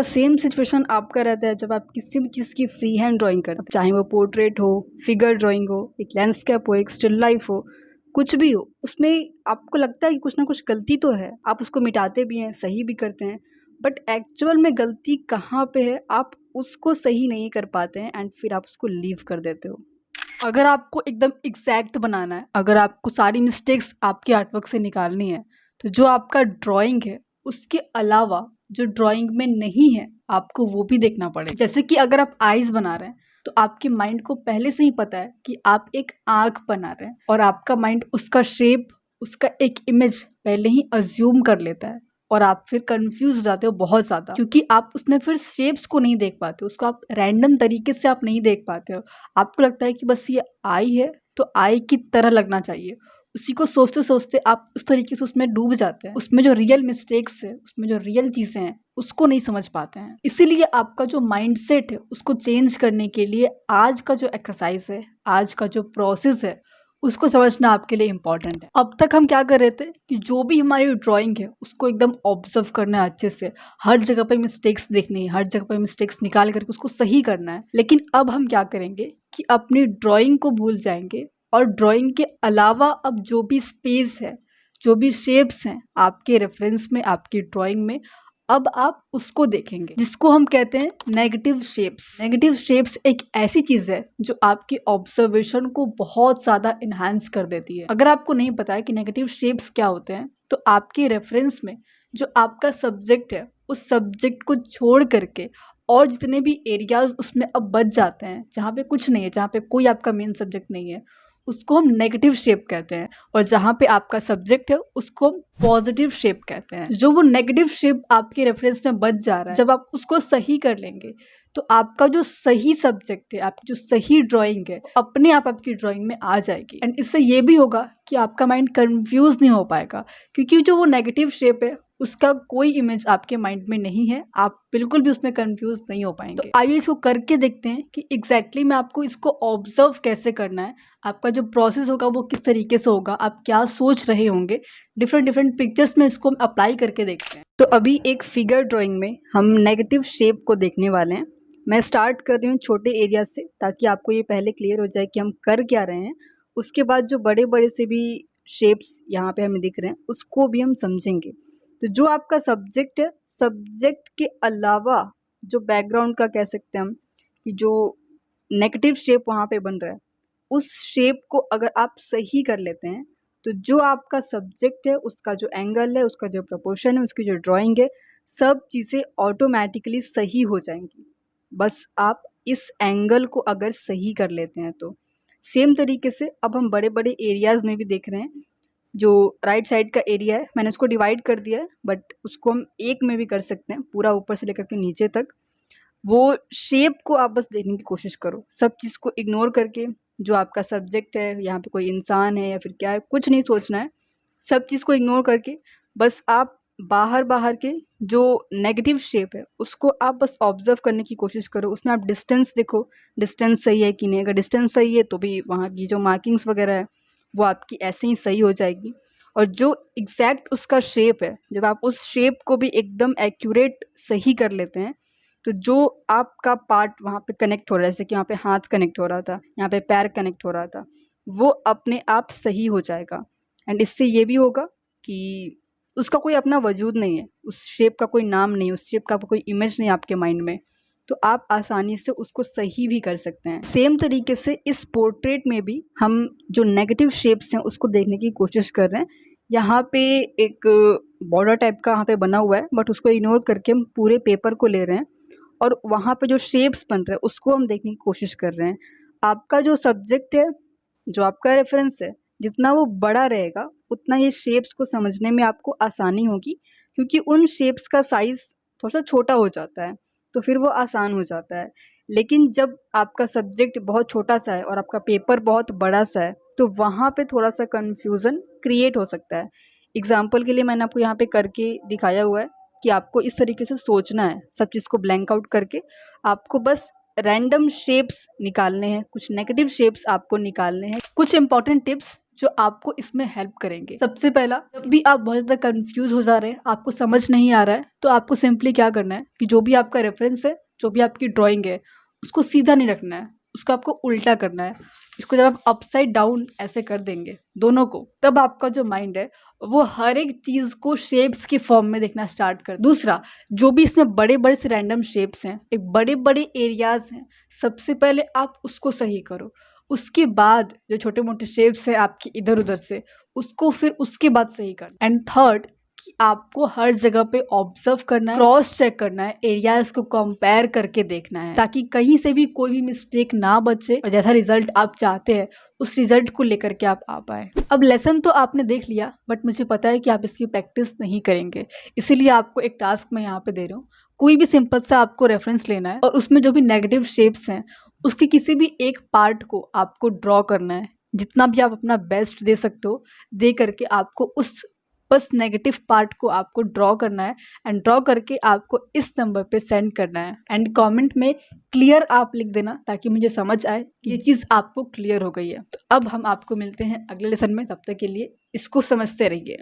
ऐसा same situation आपका रहता है जब आप किसी भी चीज़ की फ्री हैंड ड्राइंग करते हैं, चाहे वो पोर्ट्रेट हो, फिगर ड्राइंग हो, एक लैंडस्केप हो, एक स्टिल लाइफ हो, कुछ भी हो, उसमें आपको लगता है कि कुछ ना कुछ गलती तो है। आप उसको मिटाते भी हैं, सही भी करते हैं, बट एक्चुअल में गलती कहाँ पे है, आप उसको सही नहीं कर पाते हैं एंड फिर आप उसको लीव कर देते हो। अगर आपको एकदम एग्जैक्ट बनाना है, अगर आपको सारी मिस्टेक्स आपके आर्टवर्क से निकालनी है, तो जो आपका ड्राइंग है उसके अलावा जो ड्राइंग में नहीं है आपको वो भी देखना पड़ेगा। जैसे कि अगर आप आईज बना रहे हैं तो आपके माइंड को पहले से ही पता है कि आप एक आंख बना रहे हैं और आपका माइंड उसका शेप, उसका एक इमेज पहले ही अज्यूम कर लेता है और आप फिर कंफ्यूज हो जाते हो बहुत ज़्यादा, क्योंकि आप उसमें फिर शेप्स को नहीं देख पाते, उसको आप रैंडम तरीके से आप नहीं देख पाते हो। आपको लगता है कि बस ये आई है तो आई की तरह लगना चाहिए। उसी को सोचते सोचते आप उस तरीके से उसमें डूब जाते हैं, उसमें जो रियल मिस्टेक्स है, उसमें जो रियल चीज़ें हैं उसको नहीं समझ पाते हैं। इसीलिए आपका जो माइंडसेट है उसको चेंज करने के लिए आज का जो एक्सरसाइज है, आज का जो प्रोसेस है, उसको समझना आपके लिए इम्पॉर्टेंट है। अब तक हम क्या कर रहे थे कि जो भी हमारी ड्राइंग है उसको एकदम ऑब्जर्व करना है अच्छे से, हर जगह पे मिस्टेक्स देखनी है, हर जगह पे मिस्टेक्स निकाल करके उसको सही करना है। लेकिन अब हम क्या करेंगे कि अपनी ड्राइंग को भूल जाएंगे और ड्राइंग के अलावा अब जो भी स्पेस है, जो भी शेप्स हैं आपके रेफरेंस में, आपकी ड्राइंग में, अब आप उसको देखेंगे, जिसको हम कहते हैं नेगेटिव शेप्स। नेगेटिव शेप्स एक ऐसी चीज़ है जो आपकी ऑब्जर्वेशन को बहुत ज़्यादा इन्हांस कर देती है। अगर आपको नहीं पता है कि नेगेटिव शेप्स क्या होते हैं, तो आपके रेफरेंस में जो आपका सब्जेक्ट है उस सब्जेक्ट को छोड़ करके और जितने भी एरियाज उसमें अब बच जाते हैं, जहाँ पे कुछ नहीं है, जहाँ पे कोई आपका मेन सब्जेक्ट नहीं है, उसको हम नेगेटिव शेप कहते हैं। और जहाँ पे आपका सब्जेक्ट है उसको हम पॉजिटिव शेप कहते हैं। जो वो नेगेटिव शेप आपके रेफरेंस में बच जा रहा है, जब आप उसको सही कर लेंगे तो आपका जो सही सब्जेक्ट है, आपकी जो सही ड्राइंग है, अपने आप आपकी ड्राइंग में आ जाएगी। एंड इससे ये भी होगा कि आपका माइंड कंफ्यूज नहीं हो पाएगा, क्योंकि जो वो नेगेटिव शेप है उसका कोई इमेज आपके माइंड में नहीं है, आप बिल्कुल भी उसमें कंफ्यूज नहीं हो पाएंगे। तो आइए इसको करके देखते हैं कि एग्जैक्टली में आपको इसको ऑब्जर्व कैसे करना है, आपका जो प्रोसेस होगा वो किस तरीके से होगा, आप क्या सोच रहे होंगे, डिफरेंट पिक्चर्स में इसको हम अप्लाई करके देखते हैं। तो अभी एक फिगर ड्राइंग में हम नेगेटिव शेप को देखने वाले हैं। मैं स्टार्ट कर रही हूँ छोटे एरिया से, ताकि आपको ये पहले क्लियर हो जाए कि हम कर क्या रहे हैं। उसके बाद जो बड़े बड़े से भी शेप्स यहाँ पे हमें दिख रहे हैं उसको भी हम समझेंगे। तो जो आपका सब्जेक्ट है, सब्जेक्ट के अलावा जो बैकग्राउंड का कह सकते हैं हम कि जो नेगेटिव शेप वहाँ पे बन रहा है, उस शेप को अगर आप सही कर लेते हैं तो जो आपका सब्जेक्ट है उसका जो एंगल है, उसका जो प्रोपोर्शन है, उसकी जो ड्राइंग है, सब चीज़ें ऑटोमेटिकली सही हो जाएंगी। बस आप इस एंगल को अगर सही कर लेते हैं तो। सेम तरीके से अब हम बड़े बड़े एरियाज़ में भी देख रहे हैं। जो राइट साइड का एरिया है मैंने उसको डिवाइड कर दिया है, बट उसको हम एक में भी कर सकते हैं, पूरा ऊपर से लेकर के नीचे तक। वो शेप को आप बस देखने की कोशिश करो, सब चीज़ को इग्नोर करके। जो आपका सब्जेक्ट है, यहाँ पे कोई इंसान है या फिर क्या है, कुछ नहीं सोचना है। सब चीज़ को इग्नोर करके बस आप बाहर बाहर के जो नेगेटिव शेप है उसको आप बस ऑब्जर्व करने की कोशिश करो। उसमें आप डिस्टेंस देखो, डिस्टेंस सही है कि नहीं। अगर डिस्टेंस सही है तो भी वहाँ की जो मार्किंग्स वगैरह है वो आपकी ऐसे ही सही हो जाएगी। और जो एग्जैक्ट उसका शेप है, जब आप उस शेप को भी एकदम एक्यूरेट सही कर लेते हैं तो जो आपका पार्ट वहाँ पे कनेक्ट हो रहा है, जैसे कि यहाँ पे हाथ कनेक्ट हो रहा था, यहाँ पे पैर कनेक्ट हो रहा था, वो अपने आप सही हो जाएगा। एंड इससे ये भी होगा कि उसका कोई अपना वजूद नहीं है, उस शेप का कोई नाम नहीं, उस शेप का कोई इमेज नहीं आपके माइंड में, तो आप आसानी से उसको सही भी कर सकते हैं। सेम तरीके से इस पोर्ट्रेट में भी हम जो नेगेटिव शेप्स हैं उसको देखने की कोशिश कर रहे हैं। यहाँ पे एक बॉर्डर टाइप का यहाँ पे बना हुआ है, बट उसको इग्नोर करके हम पूरे पेपर को ले रहे हैं और वहाँ पे जो शेप्स बन रहे हैं उसको हम देखने की कोशिश कर रहे हैं। आपका जो सब्जेक्ट है, जो आपका रेफरेंस है, जितना वो बड़ा रहेगा उतना ये शेप्स को समझने में आपको आसानी होगी, क्योंकि उन शेप्स का साइज़ थोड़ा सा छोटा हो जाता है तो फिर वो आसान हो जाता है। लेकिन जब आपका सब्जेक्ट बहुत छोटा सा है और आपका पेपर बहुत बड़ा सा है तो वहाँ पे थोड़ा सा कन्फ्यूज़न क्रिएट हो सकता है। एग्ज़ाम्पल के लिए मैंने आपको यहाँ पे करके दिखाया हुआ है कि आपको इस तरीके से सोचना है, सब चीज़ को ब्लैंक आउट करके आपको बस रैंडम शेप्स निकालने हैं, कुछ नेगेटिव शेप्स आपको निकालने हैं। कुछ इंपॉर्टेंट टिप्स जो आपको इसमें हेल्प करेंगे। सबसे पहला, जब भी आप बहुत ज़्यादा कंफ्यूज हो जा रहे हैं, आपको समझ नहीं आ रहा है, तो आपको सिंपली क्या करना है कि जो भी आपका रेफरेंस है, जो भी आपकी ड्राइंग है, उसको सीधा नहीं रखना है, उसको आपको उल्टा करना है। इसको जब आप अपसाइड डाउन ऐसे कर देंगे दोनों को, तब आपका जो माइंड है वो हर एक चीज़ को शेप्स के फॉर्म में देखना स्टार्ट कर। दूसरा, जो भी इसमें बड़े बड़े से रैंडम शेप्स हैं, एक बड़े बड़े एरियाज हैं, सबसे पहले आप उसको सही करो। उसके बाद जो छोटे मोटे शेप्स हैं आपके इधर उधर से, उसको फिर उसके बाद सही करना। एंड थर्ड, कि आपको हर जगह पे ऑब्जर्व करना है, क्रॉस चेक करना है, एरियाज को कंपेयर करके देखना है, ताकि कहीं से भी कोई भी मिस्टेक ना बचे और जैसा रिजल्ट आप चाहते हैं उस रिजल्ट को लेकर के आप आ पाए। अब लेसन तो आपने देख लिया, बट मुझे पता है कि आप इसकी प्रैक्टिस नहीं करेंगे, इसीलिए आपको एक टास्क मैं यहाँ पे दे रहा हूँ। कोई भी सिंपल सा आपको रेफरेंस लेना है और उसमें जो भी नेगेटिव शेप्स हैं उसके किसी भी एक पार्ट को आपको ड्रॉ करना है। जितना भी आप अपना बेस्ट दे सकते हो, दे करके आपको उस बस नेगेटिव पार्ट को आपको ड्रॉ करना है एंड ड्रॉ करके आपको इस नंबर पे सेंड करना है। एंड कमेंट में क्लियर आप लिख देना, ताकि मुझे समझ आए कि ये चीज़ आपको क्लियर हो गई है। तो अब हम आपको मिलते हैं अगले लेसन में, तब तक के लिए इसको समझते रहिए।